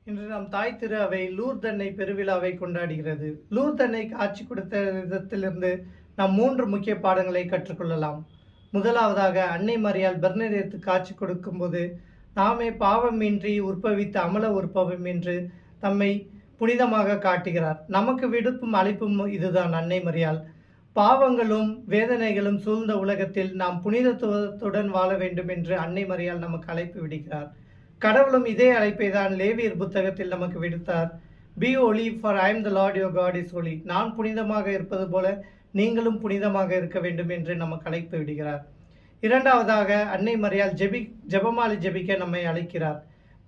இன்று நம் தாய் திரு அவை லூர்தன்னை பெருவிழாவை கொண்டாடுகிறது. லூர்தன்னை காட்சி கொடுத்த விதத்திலிருந்து நாம் 3 முக்கிய பாடங்களை கற்றுக்கொள்ளலாம். முதலாவதாக, அன்னை மரியாள் பெர்னடெத்து காட்சி கொடுக்கும்போது நாமே பாவமின்றி உற்பவித்த அமல உற்பவம் என்று தம்மை புனிதமாக காட்டுகிறார். நமக்கு விடுப்பும் அழைப்பும் இதுதான். அன்னை மரியாள் பாவங்களும் வேதனைகளும் சூழ்ந்த உலகத்தில் நாம் புனிதத்துவத்துடன் வாழ வேண்டும் என்று அன்னை மரியாள் நமக்கு அழைப்பு விடுகிறார். கடவுளும் இதே அழைப்பை தான் லேவியர் புத்தகத்தில் நமக்கு விடுத்தார். பி holy for I am the Lord your God is holy. நான் புனிதமாக இருப்பது போல நீங்களும் புனிதமாக இருக்க வேண்டும் என்று நமக்கு அழைப்பு விடுகிறார். இரண்டாவதாக, அன்னை மரியாள் ஜெபமாலை ஜெபிக்க நம்மை அழைக்கிறார்.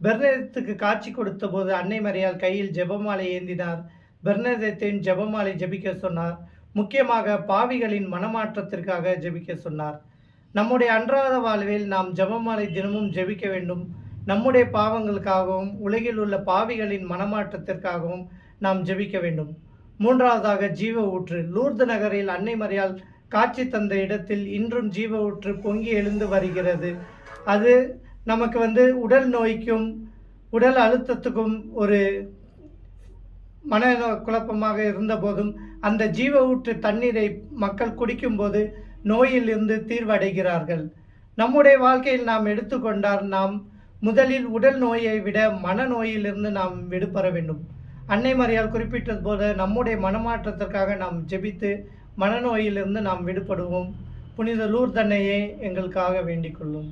பெர்னடெத்துக்கு காட்சி கொடுத்த போது அன்னை மரியாள் கையில் ஜெபமாலை ஏந்தினார். பெர்னடெத்தின் ஜெபமாலை ஜெபிக்க சொன்னார். முக்கியமாக பாவிகளின் மனமாற்றத்திற்காக ஜெபிக்க சொன்னார். நம்முடைய அன்றாட வாழ்வில் நாம் ஜெபமாலை தினமும் ஜெபிக்க வேண்டும். நம்முடைய பாவங்களுக்காகவும் உலகில் உள்ள பாவிகளின் மனமாற்றத்திற்காகவும் நாம் ஜெபிக்க வேண்டும். மூன்றாவதாக, ஜீவ ஊற்று. லூர்து நகரில் அன்னை மரியாள் காட்சி தந்த இடத்தில் இன்றும் ஜீவ ஊற்று பொங்கி எழுந்து வருகிறது. அது நமக்கு உடல் நோய்க்கும் உடல் அழுத்தத்துக்கும் ஒரு மன குழப்பமாக இருந்த போதும் அந்த ஜீவ ஊற்று தண்ணீரை மக்கள் குடிக்கும்போது நோயிலிருந்து தீர்வடைகிறார்கள். நம்முடைய வாழ்க்கையில் நாம் எடுத்துக்கொண்டால் நாம் முதலில் உடல் நோயை விட மனநோயிலிருந்து நாம் விடுபெற வேண்டும். அன்னை மரியாள் குறிப்பிட்டது போல நம்முடைய மனமாற்றத்திற்காக நாம் ஜெபித்து மனநோயிலிருந்து நாம் விடுபடுவோம். புனித லூர்தன்னையே எங்களுக்காக வேண்டிக் கொள்ளும்.